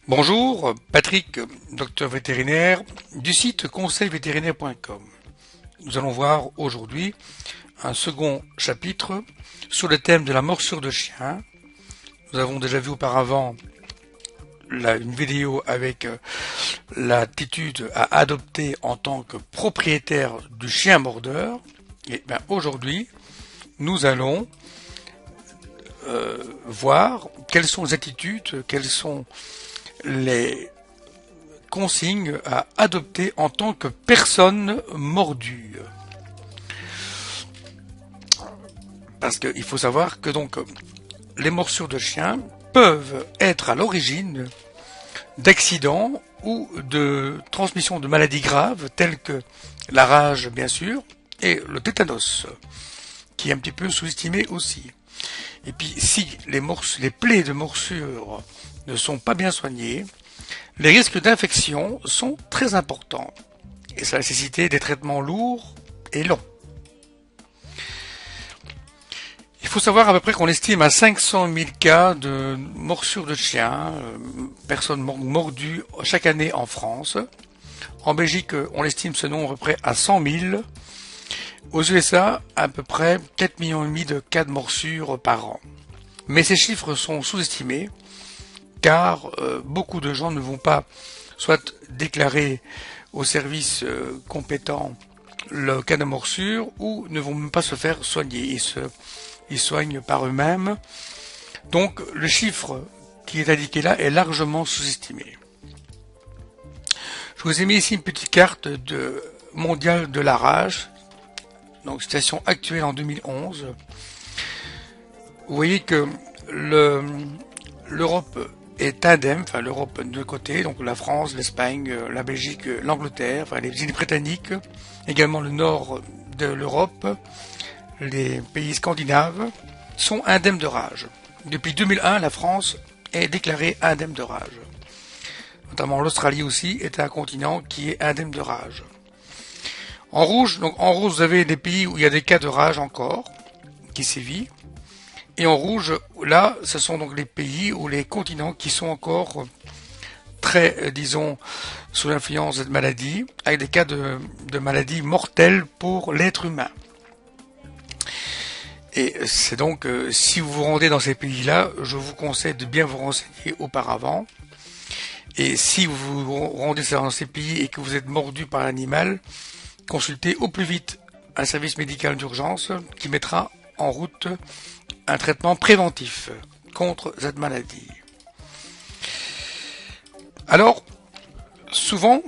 Bonjour, Patrick, docteur vétérinaire du site conseilvétérinaire.com. Nous allons voir aujourd'hui un second chapitre sur le thème de la morsure de chien. Nous avons déjà vu auparavant une vidéo avec l'attitude à adopter en tant que propriétaire du chien mordeur. Et bien aujourd'hui, nous allons voir quelles sont les attitudes, quelles sont les consignes à adopter en tant que personne mordue. Parce qu'il faut savoir que donc les morsures de chiens peuvent être à l'origine d'accidents ou de transmission de maladies graves telles que la rage bien sûr et le tétanos qui est un petit peu sous-estimé aussi. Et puis si les plaies de morsure ne sont pas bien soignées, les risques d'infection sont très importants et ça nécessite des traitements lourds et longs. Il faut savoir à peu près qu'on estime à 500 000 cas de morsures de chiens, personnes mordues chaque année en France. En Belgique, on estime ce nombre à peu près à 100 000. Aux USA, à peu près 4,5 millions de cas de morsures par an. Mais ces chiffres sont sous-estimés car beaucoup de gens ne vont pas soit déclarer au service compétent le cas de morsure ou ne vont même pas se faire soigner. Ils soignent par eux-mêmes. Donc le chiffre qui est indiqué là est largement sous-estimé. Je vous ai mis ici une petite carte mondiale de la rage. Donc situation actuelle en 2011. Vous voyez que l'Europe est indemne, enfin l'Europe de côté, donc la France, l'Espagne, la Belgique, l'Angleterre, enfin les îles britanniques, également le nord de l'Europe, les pays scandinaves sont indemnes de rage. Depuis 2001, la France est déclarée indemne de rage. Notamment l'Australie aussi est un continent qui est indemne de rage. En rouge, vous avez des pays où il y a des cas de rage encore, qui sévit. Et en rouge, là, ce sont donc les pays ou les continents qui sont encore très, disons, sous l'influence de cette maladie, avec des cas de maladies mortelles pour l'être humain. Et c'est donc, si vous vous rendez dans ces pays-là, je vous conseille de bien vous renseigner auparavant. Et si vous vous rendez dans ces pays et que vous êtes mordu par l'animal, consultez au plus vite un service médical d'urgence qui mettra en route un traitement préventif contre cette maladie. Alors, souvent,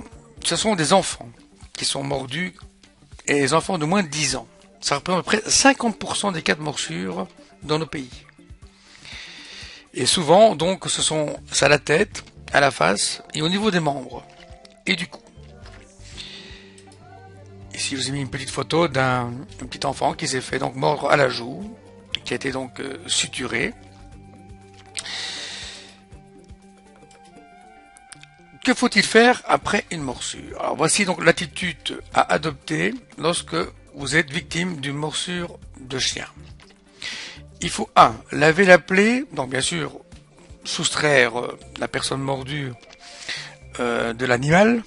ce sont des enfants qui sont mordus et les enfants de moins de 10 ans. Ça représente à peu près 50% des cas de morsure dans nos pays. Et souvent, donc, c'est à la tête, à la face et au niveau des membres et du cou. Ici, je vous ai mis une petite photo d'un petit enfant qui s'est fait donc mordre à la joue, qui a été donc suturé. Que faut-il faire après une morsure? Alors voici donc l'attitude à adopter lorsque vous êtes victime d'une morsure de chien. Il faut 1. Laver la plaie, donc bien sûr soustraire la personne mordue de l'animal.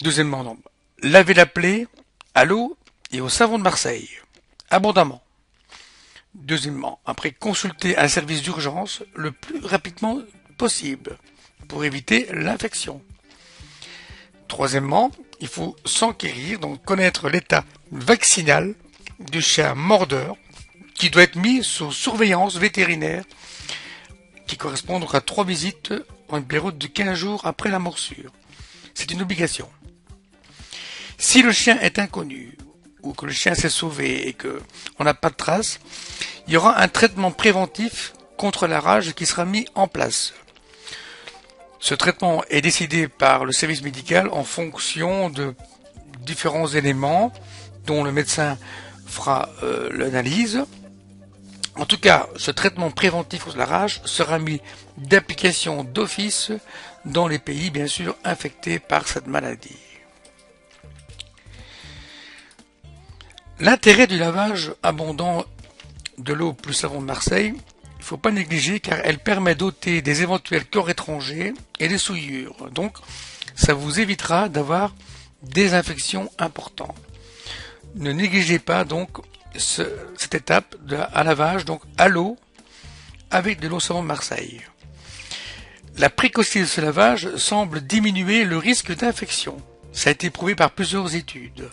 Deuxièmement, donc, laver la plaie à l'eau et au savon de Marseille, abondamment. Deuxièmement, après consulter un service d'urgence le plus rapidement possible pour éviter l'infection. Troisièmement, il faut s'enquérir, donc connaître l'état vaccinal du chien mordeur qui doit être mis sous surveillance vétérinaire qui correspond donc à 3 visites en une période de 15 jours après la morsure. C'est une obligation. Si le chien est inconnu ou que le chien s'est sauvé et qu'on n'a pas de traces, il y aura un traitement préventif contre la rage qui sera mis en place. Ce traitement est décidé par le service médical en fonction de différents éléments dont le médecin fera l'analyse. En tout cas, ce traitement préventif contre la rage sera mis d'application d'office dans les pays, bien sûr, infectés par cette maladie. L'intérêt du lavage abondant de l'eau plus savon de Marseille il ne faut pas négliger car elle permet d'ôter des éventuels corps étrangers et des souillures. Donc, ça vous évitera d'avoir des infections importantes. Ne négligez pas donc cette étape à lavage donc à l'eau avec de l'eau savon de Marseille. La précocité de ce lavage semble diminuer le risque d'infection. Ça a été prouvé par plusieurs études.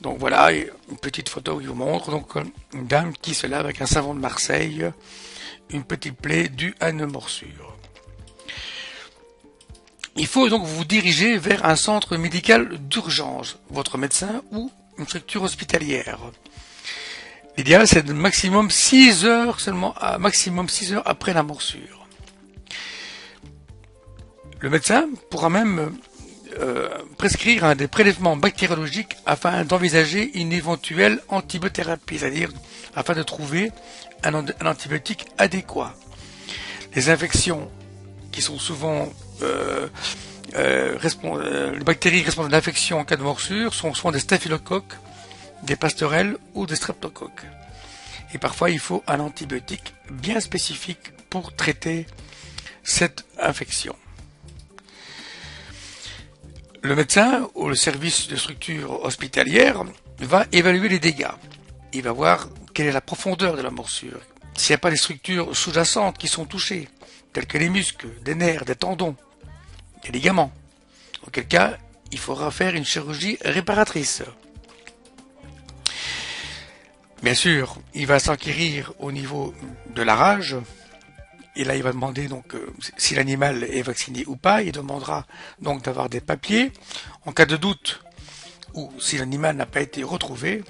Donc voilà, une petite photo qui vous montre donc une dame qui se lave avec un savon de Marseille, une petite plaie due à une morsure. Il faut donc vous diriger vers un centre médical d'urgence, votre médecin ou une structure hospitalière. L'idéal c'est de maximum 6 heures seulement, maximum 6 heures après la morsure. Le médecin pourra même prescrire des prélèvements bactériologiques afin d'envisager une éventuelle antibiothérapie, c'est-à-dire afin de trouver un antibiotique adéquat. Les infections qui sont souvent les bactéries responsables d'infection en cas de morsure sont souvent des staphylocoques, des pastorelles ou des streptocoques. Et parfois il faut un antibiotique bien spécifique pour traiter cette infection. Le médecin ou le service de structure hospitalière va évaluer les dégâts. Il va voir quelle est la profondeur de la morsure, s'il n'y a pas des structures sous-jacentes qui sont touchées, telles que les muscles, des nerfs, des tendons, des ligaments. Auquel cas, il faudra faire une chirurgie réparatrice. Bien sûr, il va s'enquérir au niveau de la rage. Et là, il va demander donc si l'animal est vacciné ou pas. Il demandera donc d'avoir des papiers. En cas de doute ou si l'animal n'a pas été retrouvé,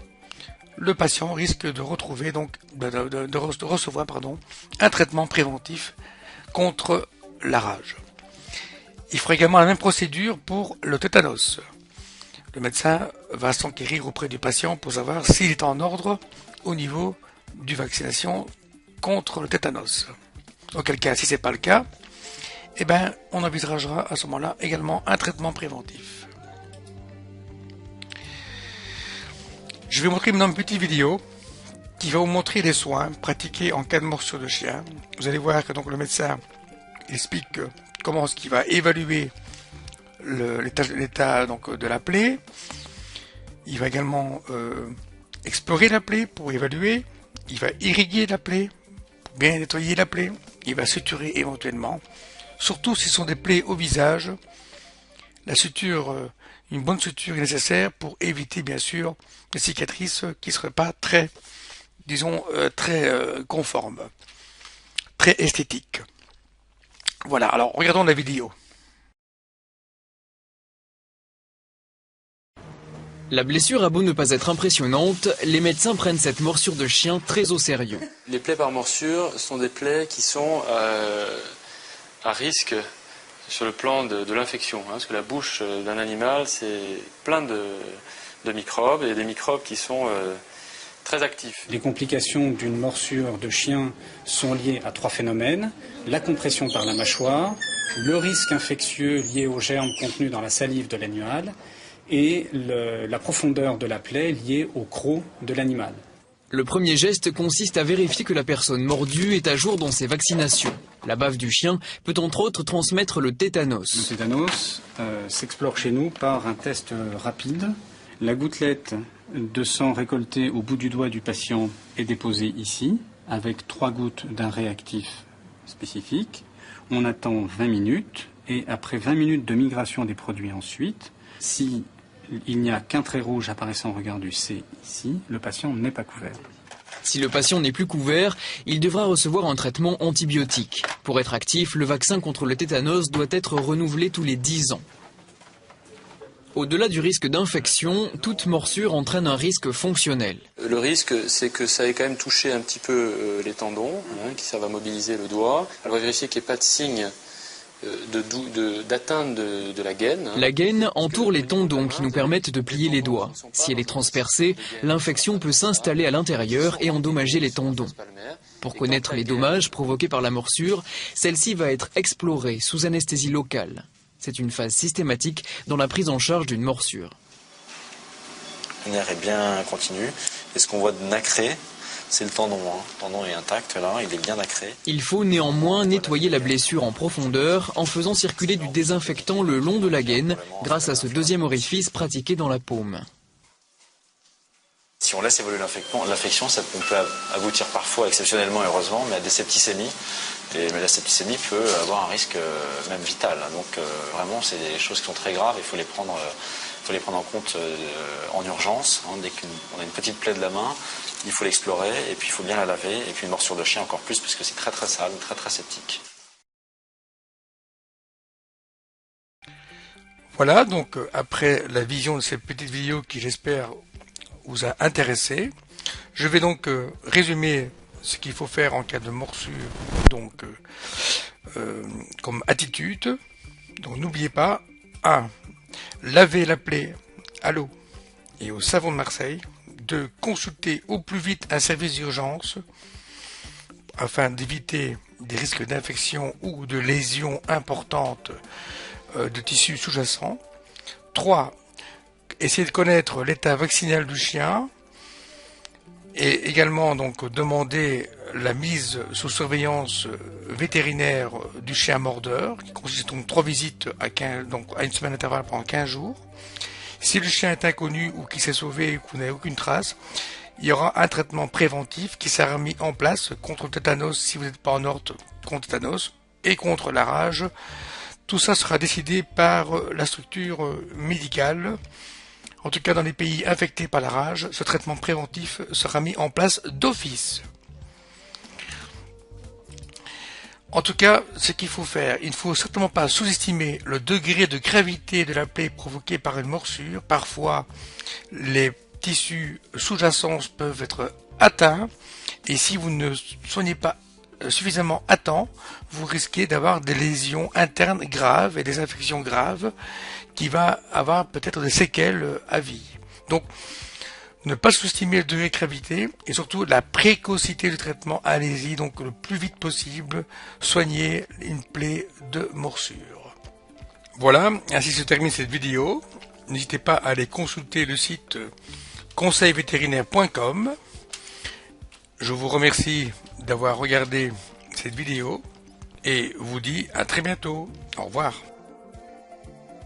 le patient risque de retrouver donc de recevoir un traitement préventif contre la rage. Il fera également la même procédure pour le tétanos. Le médecin va s'enquérir auprès du patient pour savoir s'il est en ordre au niveau du vaccination contre le tétanos. Auquel cas, si ce n'est pas le cas, on envisagera à ce moment-là également un traitement préventif. Je vais vous montrer maintenant une petite vidéo qui va vous montrer les soins pratiqués en cas de morsure de chien. Vous allez voir que donc le médecin explique comment est-ce qu'il va évaluer l'état donc de la plaie. Il va également explorer la plaie pour évaluer. Il va irriguer la plaie pour bien nettoyer la plaie. Il va suturer éventuellement. Surtout si ce sont des plaies au visage. La suture, une bonne suture est nécessaire pour éviter bien sûr des cicatrices qui ne seraient pas très, disons, très conformes, très esthétiques. Voilà, alors regardons la vidéo. La blessure a beau ne pas être impressionnante, les médecins prennent cette morsure de chien très au sérieux. Les plaies par morsure sont des plaies qui sont à risque sur le plan de l'infection, parce que la bouche d'un animal c'est plein de microbes et des microbes qui sont très actifs. Les complications d'une morsure de chien sont liées à 3 phénomènes: la compression par la mâchoire, le risque infectieux lié aux germes contenus dans la salive de l'animal et la profondeur de la plaie liée au croc de l'animal. Le premier geste consiste à vérifier que la personne mordue est à jour dans ses vaccinations. La bave du chien peut entre autres transmettre le tétanos. Le tétanos s'explore chez nous par un test rapide. La gouttelette de sang récoltée au bout du doigt du patient est déposée ici, avec 3 gouttes d'un réactif spécifique. On attend 20 minutes et après 20 minutes de migration des produits ensuite, si il n'y a qu'un trait rouge apparaissant au regard du C ici, le patient n'est pas couvert. Si le patient n'est plus couvert, il devra recevoir un traitement antibiotique. Pour être actif, le vaccin contre le tétanos doit être renouvelé tous les 10 ans. Au-delà du risque d'infection, toute morsure entraîne un risque fonctionnel. Le risque, c'est que ça ait quand même touché un petit peu les tendons, ça va mobiliser le doigt. Alors vérifier qu'il n'y ait pas de signe d'atteinte de la gaine. La gaine entoure les tendons qui nous permettent de plier les doigts. Si elle est transpercée, l'infection peut s'installer à l'intérieur et endommager les tendons. Pour connaître les dommages provoqués par la morsure, celle-ci va être explorée sous anesthésie locale. C'est une phase systématique dans la prise en charge d'une morsure. Le nerf est bien continu et ce qu'on voit de nacré, C'est le tendon. Le tendon est intact là, il est bien nacré. Il faut néanmoins nettoyer la blessure en profondeur en faisant circuler du désinfectant le long de la gaine grâce à ce deuxième orifice pratiqué dans la paume. Si on laisse évoluer l'infection, on peut aboutir parfois, exceptionnellement heureusement, mais à des septicémies. Mais la septicémie peut avoir un risque même vital. Donc vraiment, c'est des choses qui sont très graves. Il faut les prendre en compte en urgence. Dès qu'on a une petite plaie de la main, il faut l'explorer et puis il faut bien la laver. Et puis une morsure de chien encore plus parce que c'est très très sale, très très septique. Voilà, donc après la vision de cette petite vidéo qui j'espère vous a intéressé, je vais donc résumer ce qu'il faut faire en cas de morsure, donc comme attitude. Donc n'oubliez pas, 1. Laver la plaie à l'eau et au savon de Marseille. 2. Consulter au plus vite un service d'urgence afin d'éviter des risques d'infection ou de lésions importantes de tissus sous-jacents. 3. Essayer de connaître l'état vaccinal du chien et également donc demander la mise sous surveillance vétérinaire du chien mordeur, qui consiste donc 3 visites à une semaine d'intervalle pendant 15 jours. Si le chien est inconnu ou qu'il s'est sauvé ou qu'on n'a aucune trace, il y aura un traitement préventif qui sera mis en place contre le tétanos si vous n'êtes pas en ordre contre le tétanos et contre la rage. Tout ça sera décidé par la structure médicale. En tout cas, dans les pays infectés par la rage, ce traitement préventif sera mis en place d'office. En tout cas, ce qu'il faut faire, il ne faut certainement pas sous-estimer le degré de gravité de la plaie provoquée par une morsure. Parfois, les tissus sous-jacents peuvent être atteints et si vous ne soignez pas suffisamment à temps, vous risquez d'avoir des lésions internes graves et des infections graves qui va avoir peut-être des séquelles à vie. Donc, ne pas sous-estimer le degré de gravité et surtout la précocité du traitement. Allez-y donc le plus vite possible, soignez une plaie de morsure. Voilà, ainsi se termine cette vidéo. N'hésitez pas à aller consulter le site conseilvétérinaire.com. Je vous remercie d'avoir regardé cette vidéo et vous dis à très bientôt. Au revoir.